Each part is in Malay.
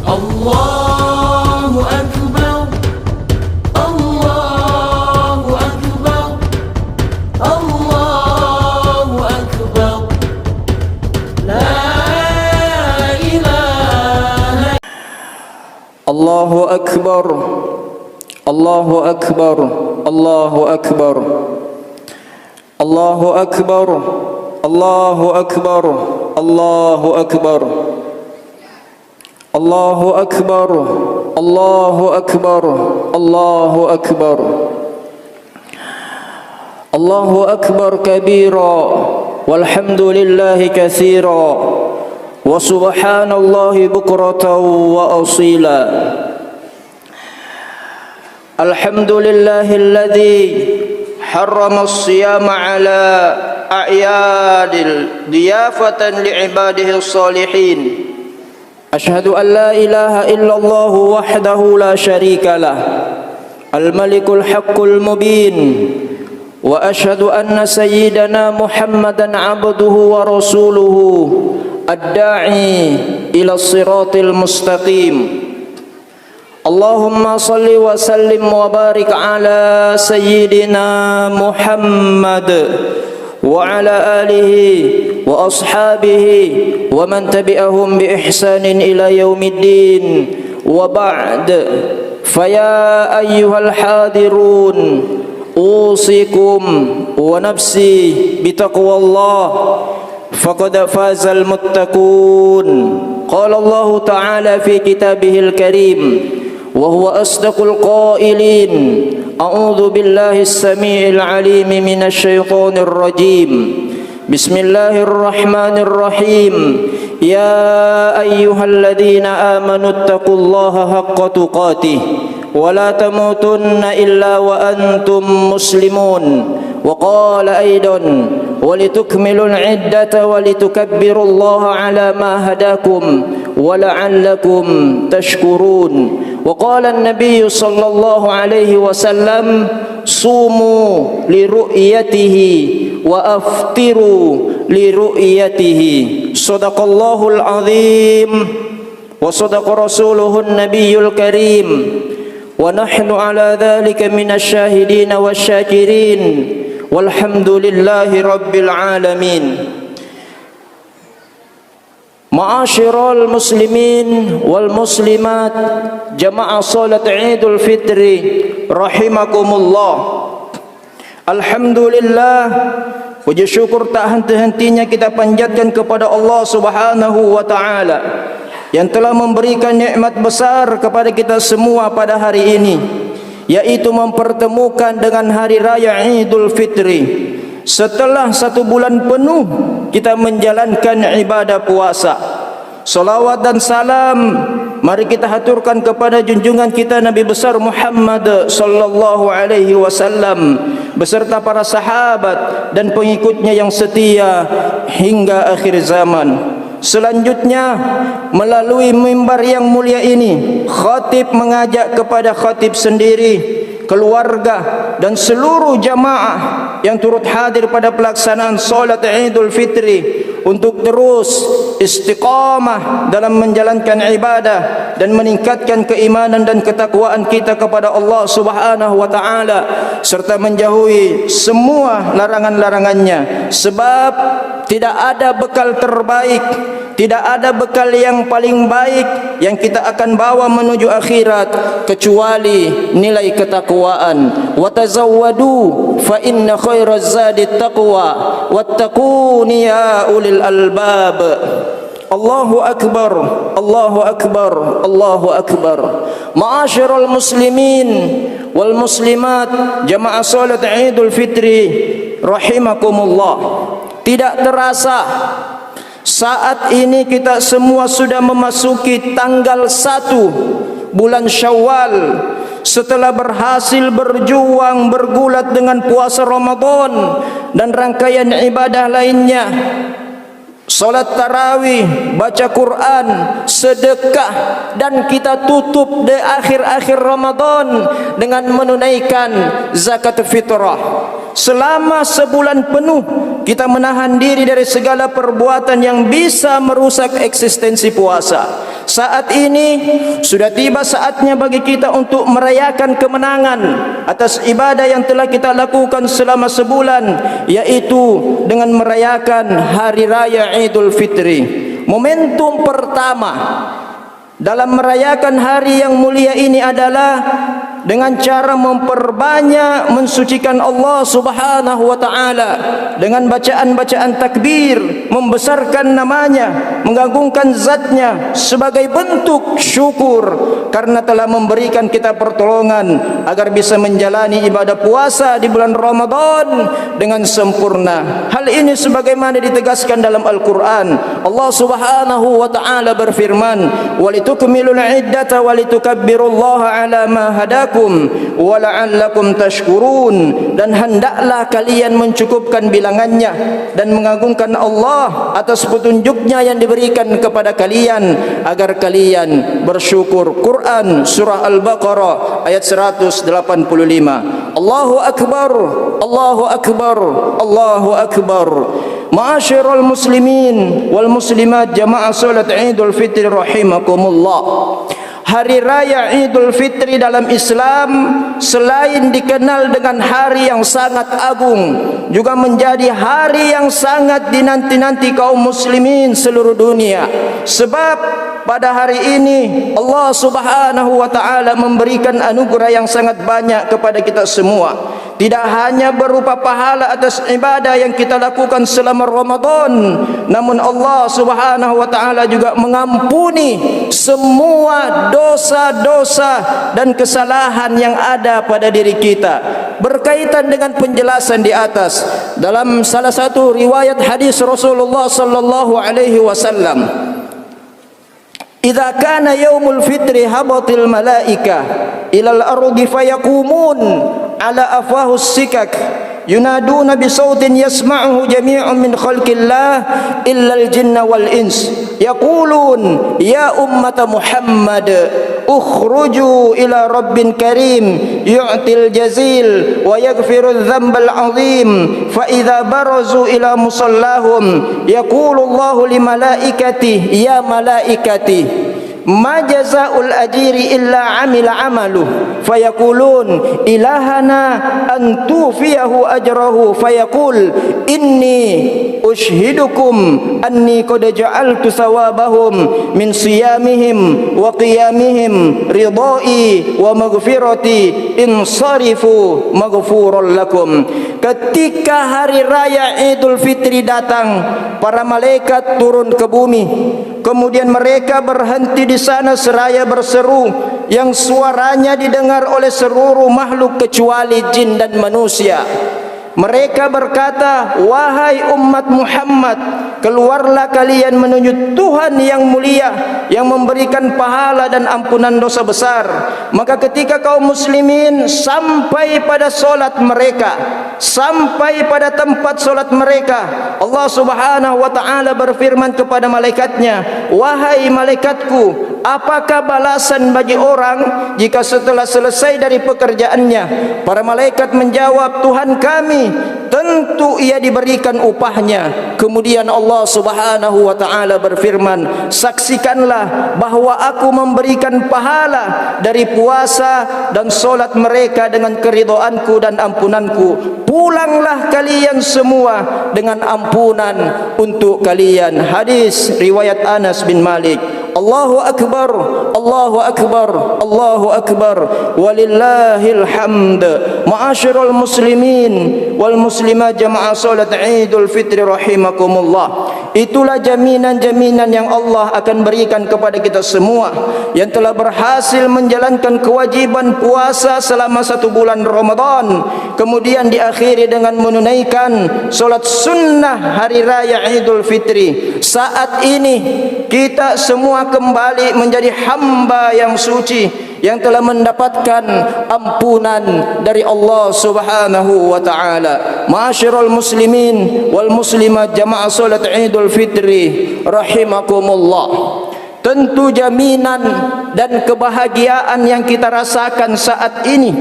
Allahu Akbar, Allahu Akbar, Allahu Akbar, La ilaha. Allahu Akbar, Allahu Akbar, Allahu Akbar, Allahu Akbar, Allahu Akbar, Allahu Akbar, Allahu Akbar, Allahu Akbar, Allahu Akbar, Allahu Akbar kabira, walhamdulillahi katsira, wa subhanallahi bukratan wa asila. Alhamdulillahilladzi harrama as-siyama ala a'yadil diyafatan li'ibadihi as-salihin. Ashhadu an la ilaha illallah wahdahu la syarika lah, al-malikul haqqul mubin, wa ashhadu anna sayyidana Muhammadan abduhu wa rasuluhu ad-da'i ila as-siratil mustaqim. Allahumma salli wa sallim wa barik ala sayyidina Muhammad wa ala alihi wa ashabihi wa man tabi'ahum bi ihsanin ila yaumiddin, wa ba'd. Faya ayyuhal hadirun, usikum wa nafsi bitaqwallah, faqad fazal muttaqun. Qala Allah ta'ala fi kitabihil karim, wa huwa asdaqul qailin. A'udzu billahi as-sami'il 'alim minasy syaithanir rajim. Bismillahirrahmanirrahim. Ya ayyuhalladzina amanu taqullaha haqqa tuqatih wa la tamutunna illa wa antum muslimun. Wa qala aidan wa litukmilul 'iddata wa litukabbirullaha 'ala ma hadakum wa la'allakum tashkurun. وقال النبي صلى الله عليه وسلم صوموا لرؤيته وأفطروا لرؤيته. صدق الله العظيم وصدق رسوله النبي الكريم ونحن على ذلك من الشاهدين والشاكرين والحمد لله رب العالمين. Ma'asyiral muslimin wal muslimat, jamaah salat Idul Fitri rahimakumullah. Alhamdulillah, puji syukur tak henti-hentinya kita panjatkan kepada Allah Subhanahu wa taala yang telah memberikan nikmat besar kepada kita semua pada hari ini, yaitu mempertemukan dengan hari raya Idul Fitri. Setelah 1 bulan penuh kita menjalankan ibadah puasa. Salawat dan salam mari kita haturkan kepada junjungan kita Nabi besar Muhammad sallallahu alaihi wasallam beserta para sahabat dan pengikutnya yang setia hingga akhir zaman. Selanjutnya, melalui mimbar yang mulia ini, khatib mengajak kepada khatib sendiri, keluarga dan seluruh jamaah yang turut hadir pada pelaksanaan salat Idul Fitri untuk terus istiqamah dalam menjalankan ibadah dan meningkatkan keimanan dan ketakwaan kita kepada Allah Subhanahu wa taala serta menjauhi semua larangan-larangannya, sebab tidak ada bekal terbaik, tidak ada bekal yang paling baik yang kita akan bawa menuju akhirat kecuali nilai ketakwaan. Wa tazawwadu fa inna khairaz zadi taqwa wattaquni ya ulil albab. Allahu akbar, Allahu akbar, Allahu akbar. Ma'asyiral muslimin wal muslimat, jamaah salat Idul Fitri rahimakumullah. Tidak terasa saat ini kita semua sudah memasuki tanggal 1 bulan Syawal, setelah berhasil berjuang bergulat dengan puasa Ramadan dan rangkaian ibadah lainnya. Salat tarawih, baca Quran, sedekah, dan kita tutup di akhir-akhir Ramadan dengan menunaikan zakat fitrah. Selama sebulan penuh kita menahan diri dari segala perbuatan yang bisa merusak eksistensi puasa. Saat ini sudah tiba saatnya bagi kita untuk merayakan kemenangan atas ibadah yang telah kita lakukan selama sebulan, yaitu dengan merayakan Hari Raya Idul Fitri. Momentum pertama dalam merayakan hari yang mulia ini adalah dengan cara memperbanyak mensucikan Allah Subhanahu wa taala dengan bacaan-bacaan takbir, membesarkan namanya, mengagungkan zatnya sebagai bentuk syukur karena telah memberikan kita pertolongan agar bisa menjalani ibadah puasa di bulan Ramadan dengan sempurna. Hal ini sebagaimana ditegaskan dalam Al-Qur'an. Allah Subhanahu wa taala berfirman, "Walitukmilul iddata walitukabbirullaha ala ma hadakum wa la'allakum tashkurun." Dan hendaklah kalian mencukupkan bilangannya dan mengagungkan Allah atas petunjuknya yang diberikan kepada kalian agar kalian bersyukur. Quran surah Al-Baqarah ayat 185. Allahu akbar, Allahu akbar, Allahu akbar. Ma'asyiral muslimin wal muslimat jamaah salat Idul Fitri rahimakumullah. Hari Raya Idul Fitri dalam Islam selain dikenal dengan hari yang sangat agung, juga menjadi hari yang sangat dinanti-nanti kaum muslimin seluruh dunia. Sebab pada hari ini Allah Subhanahu wa taala memberikan anugerah yang sangat banyak kepada kita semua. Tidak hanya berupa pahala atas ibadah yang kita lakukan selama Ramadan, namun Allah Subhanahu wa taala juga mengampuni semua dosa-dosa dan kesalahan yang ada pada diri kita. Berkaitan dengan penjelasan di atas, dalam salah satu riwayat hadis Rasulullah sallallahu alaihi wasallam, "Idza kana yaumul fitri habatil malaika ilal ardi fayaqumun ala afwahus sikak yunaduna bisautin yasma'uhu jami'un min khalqillah illa al-jinna wal ins yaqulun ya ummata Muhammad ukhruju ila rabbin karim yu'til jazil wa yaghfirul dhanbal azim fa idza barazu ila musallahum yaqulu Allahu li malaikati ya malaikati ma jazaa'ul ajiri illa amila amaluh fayaqulun ilahana an tufiyahu ajrahu fayaqul inni ushidukum anni qad ja'altu thawabahum min siyamihim wa qiyamihim ridai wa maghfirati insarifu maghfuran lakum." Ketika hari raya Idul Fitri datang, para malaikat turun ke bumi. Kemudian mereka berhenti di sana seraya berseru yang suaranya didengar oleh seluruh makhluk kecuali jin dan manusia. Mereka berkata, "Wahai umat Muhammad, keluarlah kalian menuju Tuhan yang mulia yang memberikan pahala dan ampunan dosa besar." Maka ketika kaum muslimin sampai pada solat mereka, sampai pada tempat solat mereka, Allah Subhanahu wa taala berfirman kepada malaikatnya, "Wahai malaikatku, apakah balasan bagi orang jika setelah selesai dari pekerjaannya?" Para malaikat menjawab, "Tuhan kami, tentu ia diberikan upahnya." Kemudian Allah Subhanahu wa taala berfirman, "Saksikanlah bahwa aku memberikan pahala dari puasa dan solat mereka dengan keridhaanku dan ampunanku. Pulanglah kalian semua dengan ampunan untuk kalian." Hadis riwayat Anas bin Malik. Allahu akbar, Allahu akbar, Allahu akbar, walillahil hamd. Ma'asyiral muslimin wal muslimat jamaah salat Idul Fitri rahimakumullah. Itulah jaminan-jaminan yang Allah akan berikan kepada kita semua yang telah berhasil menjalankan kewajiban puasa selama 1 bulan Ramadan, kemudian diakhiri dengan menunaikan solat sunnah hari raya Idul Fitri. Saat ini kita semua kembali menjadi hamba yang suci yang telah mendapatkan ampunan dari Allah Subhanahu wa taala. Ma'asyiral muslimin wal muslimat jamaah salat Idul Fitri rahimakumullah. Tentu jaminan dan kebahagiaan yang kita rasakan saat ini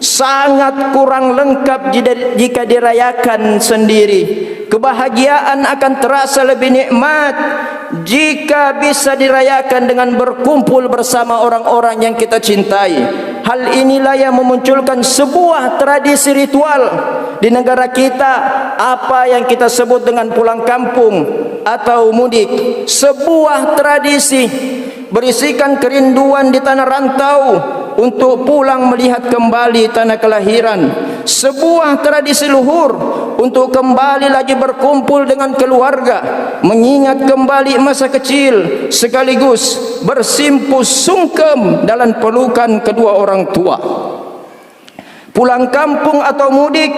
sangat kurang lengkap jika dirayakan sendiri. Kebahagiaan akan terasa lebih nikmat jika bisa dirayakan dengan berkumpul bersama orang-orang yang kita cintai. Hal inilah yang memunculkan sebuah tradisi ritual di negara kita, apa yang kita sebut dengan pulang kampung atau mudik. Sebuah tradisi berisikan kerinduan di tanah rantau untuk pulang melihat kembali tanah kelahiran. Sebuah tradisi luhur untuk kembali lagi berkumpul dengan keluarga, mengingat kembali masa kecil, sekaligus bersimpuh sungkem dalam pelukan kedua orang tua. Pulang kampung atau mudik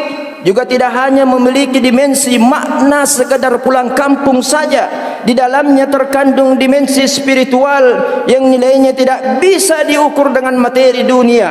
juga tidak hanya memiliki dimensi makna sekadar pulang kampung saja. Di dalamnya terkandung dimensi spiritual yang nilainya tidak bisa diukur dengan materi dunia.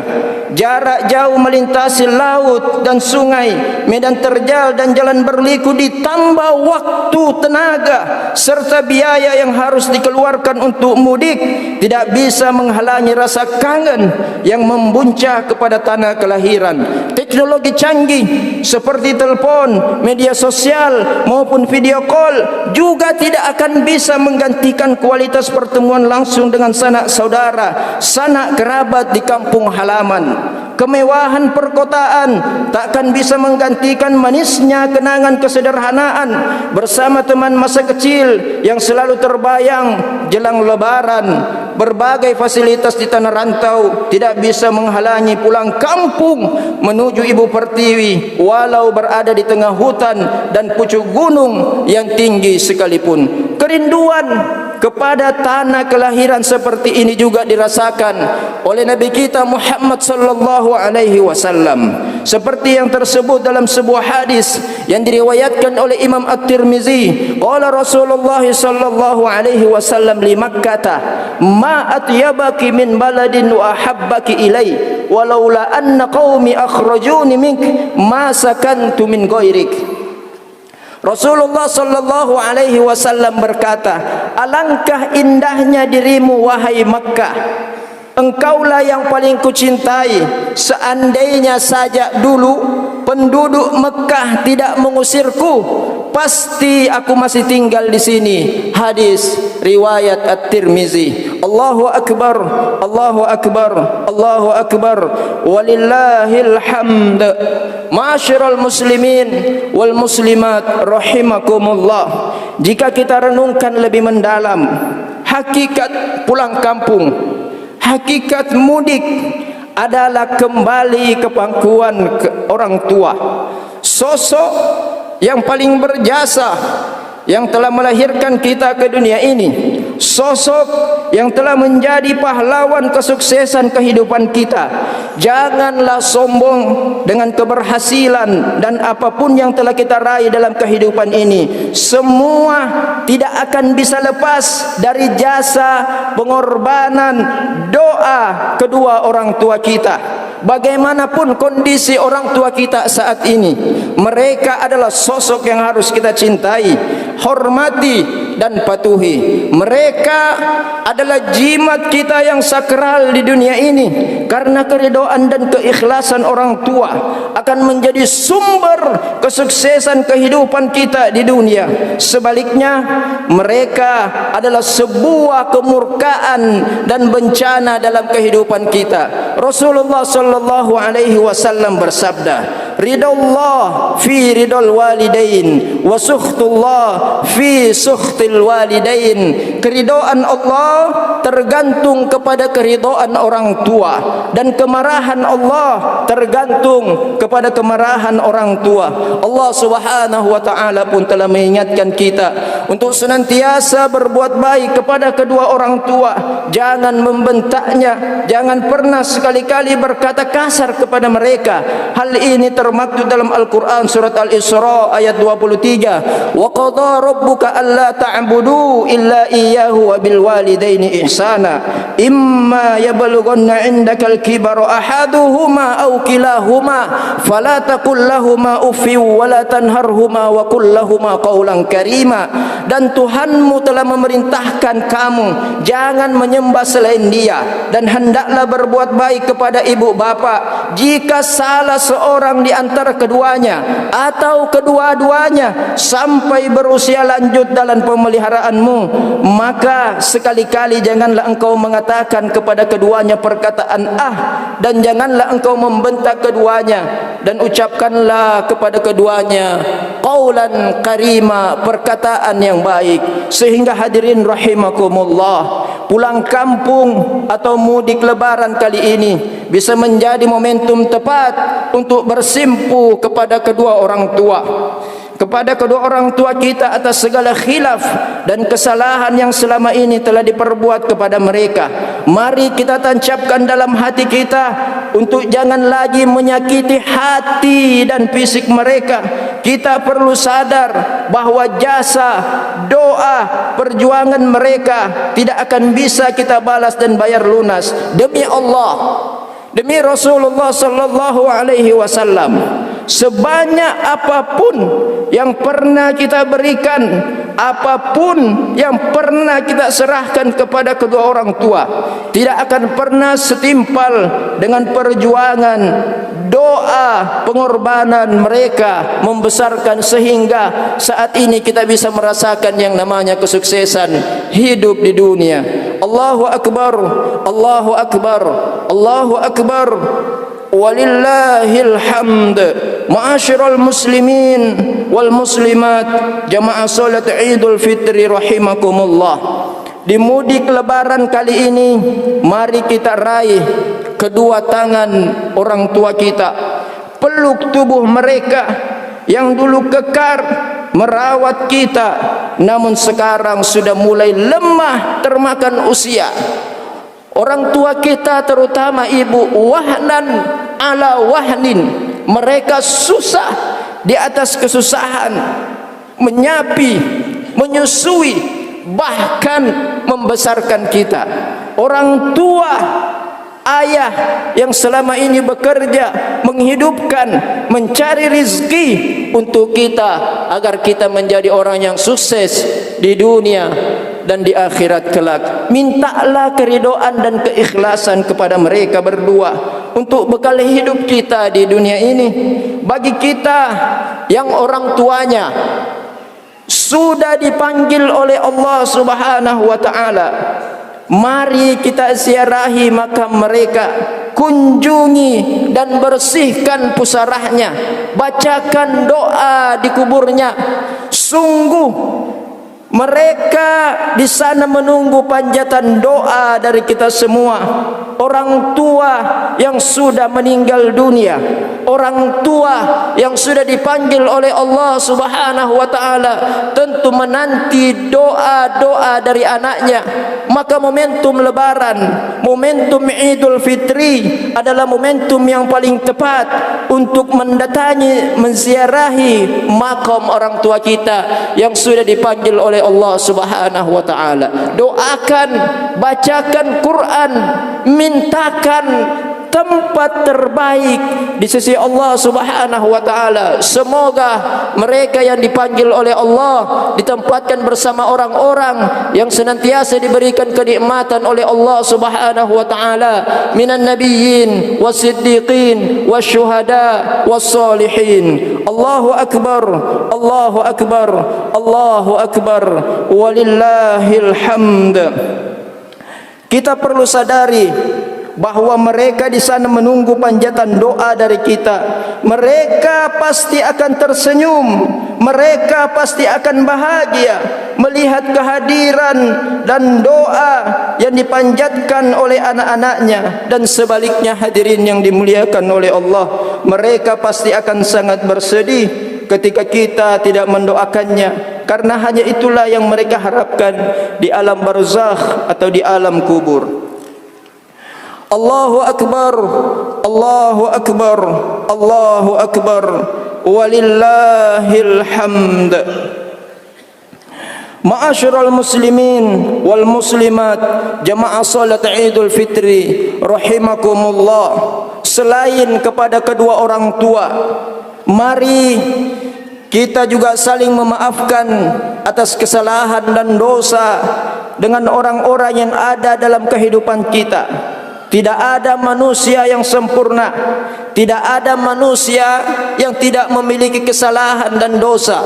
Jarak jauh melintasi laut dan sungai, medan terjal dan jalan berliku, ditambah waktu, tenaga serta biaya yang harus dikeluarkan untuk mudik, tidak bisa menghalangi rasa kangen yang membuncah kepada tanah kelahiran. Teknologi canggih seperti telepon, media sosial maupun video call juga tidak akan bisa menggantikan kualitas pertemuan langsung dengan sanak saudara, sanak kerabat di kampung halaman. Kemewahan perkotaan takkan bisa menggantikan manisnya kenangan kesederhanaan bersama teman masa kecil yang selalu terbayang jelang lebaran. Berbagai fasilitas di tanah rantau tidak bisa menghalangi pulang kampung menuju ibu pertiwi, walau berada di tengah hutan dan pucuk gunung yang tinggi sekalipun. Kerinduan kepada tanah kelahiran seperti ini juga dirasakan oleh Nabi kita Muhammad sallallahu alaihi wasallam, seperti yang tersebut dalam sebuah hadis yang diriwayatkan oleh Imam At-Tirmizi. Qala Rasulullah sallallahu alaihi wasallam li Makkah, ma atyabaki min baladin wa ahabbaki ilai walaula anna qaumi akhrajuni mink ma sakantu min ghairik. Rasulullah sallallahu alaihi wasallam berkata, alangkah indahnya dirimu wahai Makkah, engkaulah yang paling kucintai. Seandainya saja dulu penduduk Mekah tidak mengusirku, pasti aku masih tinggal di sini. Hadis riwayat At-Tirmizi. Allahu akbar, Allahu akbar, Allahu akbar, walillahil hamd. Ma'asyiral muslimin wal muslimat rahimakumullah. Jika kita renungkan lebih mendalam hakikat pulang kampung, hakikat mudik adalah kembali ke pangkuan orang tua, sosok yang paling berjasa yang telah melahirkan kita ke dunia ini, sosok yang telah menjadi pahlawan kesuksesan kehidupan kita. Janganlah sombong dengan keberhasilan dan apapun yang telah kita raih dalam kehidupan ini. Semua tidak akan bisa lepas dari jasa, pengorbanan, doa kedua orang tua kita. Bagaimanapun kondisi orang tua kita saat ini, mereka adalah sosok yang harus kita cintai, hormati dan patuhi. Mereka adalah jimat kita yang sakral di dunia ini, karena keridhaan dan keikhlasan orang tua akan menjadi sumber kesuksesan kehidupan kita di dunia. Sebaliknya, mereka adalah sebuah kemurkaan dan bencana dalam kehidupan kita. Rasulullah sallallahu alaihi wasallam bersabda, ridallah fi ridal walidain wa sukhtullah fi sukhtil walidain. Keridhaan Allah tergantung kepada keridhaan orang tua, dan kemarahan Allah tergantung kepada kemarahan orang tua. Allah Subhanahu wa taala pun telah mengingatkan kita untuk senantiasa berbuat baik kepada kedua orang tua. Jangan membentaknya, jangan pernah sekali-kali berkata kasar kepada mereka. Hal ini termaktub dalam Al-Quran surat Al-Isra ayat 23. Wa qadha rabbuka alla ta'budu illa iyyahu wa bil walidaini ihsana imma yablughanna 'indakal kibara ahaduhuma aw kilahuma fala taqul lahumā uffin wa la tanharhumā wa qul lahumā qawlan karīmā. Dan Tuhanmu telah memerintahkan kamu jangan menyembah selain Dia, dan hendaklah berbuat baik kepada ibu bapa. Jika salah seorang di antara keduanya atau kedua-duanya sampai berusia lanjut dalam pemeliharaanmu, maka sekali-kali janganlah engkau mengatakan kepada keduanya perkataan dan janganlah engkau membentak keduanya, dan ucapkanlah kepada keduanya qaulan karima, perkataan yang baik. Sehingga hadirin rahimakumullah, pulang kampung atau mudik lebaran kali ini bisa menjadi momentum tepat untuk bersimpu kepada kedua orang tua, kepada kedua orang tua kita atas segala khilaf dan kesalahan yang selama ini telah diperbuat kepada mereka. Mari kita tancapkan dalam hati kita untuk jangan lagi menyakiti hati dan fisik mereka. Kita perlu sadar bahawa jasa, doa, perjuangan mereka tidak akan bisa kita balas dan bayar lunas. Demi Allah, demi Rasulullah sallallahu alaihi wasallam, sebanyak apapun yang pernah kita berikan, apapun yang pernah kita serahkan kepada kedua orang tua, tidak akan pernah setimpal dengan perjuangan, doa, pengorbanan mereka membesarkan sehingga saat ini kita bisa merasakan yang namanya kesuksesan hidup di dunia. Allahu Akbar, Allahu Akbar, Allahu Akbar, walillahil hamd. Ma'asyiral muslimin wal muslimat, jamaah salat Idul Fitri rahimakumullah. Di mudik lebaran kali ini, mari kita raih kedua tangan orang tua kita, peluk tubuh mereka yang dulu kekar merawat kita, namun sekarang sudah mulai lemah termakan usia. Orang tua kita terutama ibu, wahnan ala wahnin, mereka susah di atas kesusahan, menyapi, menyusui, bahkan membesarkan kita. Orang tua, ayah yang selama ini bekerja, menghidupkan, mencari rezeki untuk kita agar kita menjadi orang yang sukses di dunia dan di akhirat kelak. Mintalah keridhaan dan keikhlasan kepada mereka berdua untuk bekal hidup kita di dunia ini. Bagi kita yang orang tuanya sudah dipanggil oleh Allah Subhanahu wa taala, mari kita ziarahi makam mereka, kunjungi dan bersihkan pusaranya, bacakan doa di kuburnya. Sungguh mereka di sana menunggu panjatan doa dari kita semua. Orang tua yang sudah meninggal dunia, orang tua yang sudah dipanggil oleh Allah Subhanahu wa taala, tentu menanti doa-doa dari anaknya. Maka momentum lebaran, momentum Idul Fitri adalah momentum yang paling tepat untuk mendatangi, menziarahi makam orang tua kita yang sudah dipanggil oleh Allah Subhanahu wa taala. Doakan, bacakan Quran, mintakan tempat terbaik di sisi Allah Subhanahu wa taala. Semoga mereka yang dipanggil oleh Allah ditempatkan bersama orang-orang yang senantiasa diberikan kenikmatan oleh Allah Subhanahu wa taala, minan nabiyyin wasiddiqin wasyuhada wassalihin. Allahu akbar, Allahu akbar, Allahu akbar, walillahil hamd. Kita perlu sadari bahawa mereka di sana menunggu panjatan doa dari kita. Mereka pasti akan tersenyum, mereka pasti akan bahagia melihat kehadiran dan doa yang dipanjatkan oleh anak-anaknya. Dan sebaliknya hadirin yang dimuliakan oleh Allah, mereka pasti akan sangat bersedih ketika kita tidak mendoakannya, karena hanya itulah yang mereka harapkan di alam barzakh atau di alam kubur. Allahu akbar, Allahu akbar, Allahu akbar, walillahil hamd. Ma'asyiral muslimin wal muslimat, jamaah salat Idul Fitri rahimakumullah. Selain kepada kedua orang tua, mari kita juga saling memaafkan atas kesalahan dan dosa dengan orang-orang yang ada dalam kehidupan kita. Tidak ada manusia yang sempurna, tidak ada manusia yang tidak memiliki kesalahan dan dosa.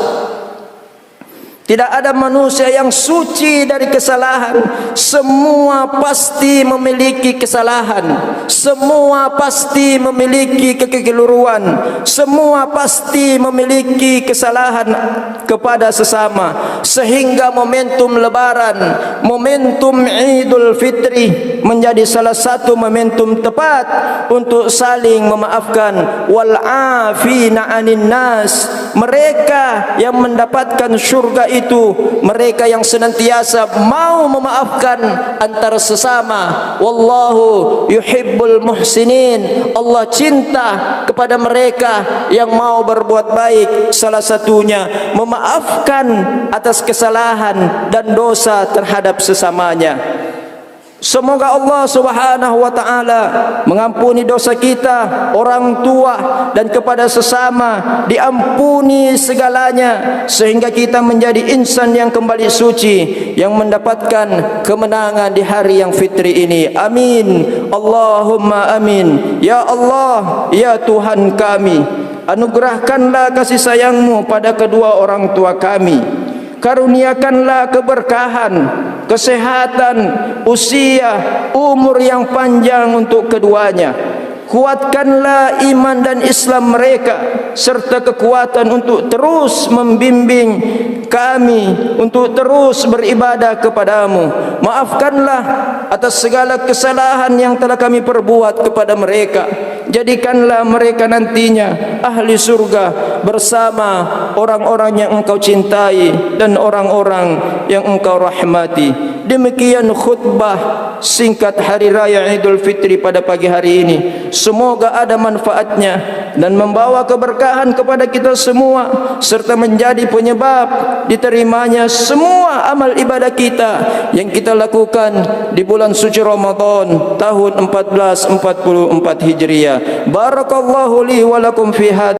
Tidak ada manusia yang suci dari kesalahan. Semua pasti memiliki kesalahan. Semua pasti memiliki kekeliruan. Semua pasti memiliki kesalahan kepada sesama. Sehingga momentum lebaran, momentum Idul Fitri menjadi salah satu momentum tepat untuk saling memaafkan. Wal'afina 'anin nas. Mereka yang mendapatkan syurga itu mereka yang senantiasa mau memaafkan antara sesama. Wallahu yuhibbul muhsinin. Allah cinta kepada mereka yang mau berbuat baik. Salah satunya memaafkan atas kesalahan dan dosa terhadap sesamanya. Semoga Allah Subhanahu wa taala mengampuni dosa kita, orang tua dan kepada sesama, diampuni segalanya sehingga kita menjadi insan yang kembali suci, yang mendapatkan kemenangan di hari yang fitri ini. Amin. Allahumma amin. Ya Allah, ya Tuhan kami, anugerahkanlah kasih sayang-Mu pada kedua orang tua kami. Karuniakanlah keberkahan, kesehatan, usia, umur yang panjang untuk keduanya. Kuatkanlah iman dan Islam mereka serta kekuatan untuk terus membimbing kami untuk terus beribadah kepadamu. Maafkanlah atas segala kesalahan yang telah kami perbuat kepada mereka. Jadikanlah mereka nantinya ahli surga bersama orang-orang yang Engkau cintai dan orang-orang yang Engkau rahmati. Demikian khutbah singkat hari raya Idul Fitri pada pagi hari ini. Semoga ada manfaatnya dan membawa keberkahan kepada kita semua serta menjadi penyebab diterimanya semua amal ibadah kita yang kita lakukan di bulan suci Ramadan tahun 1444 Hijriah. Barakallahu li wa lakum fi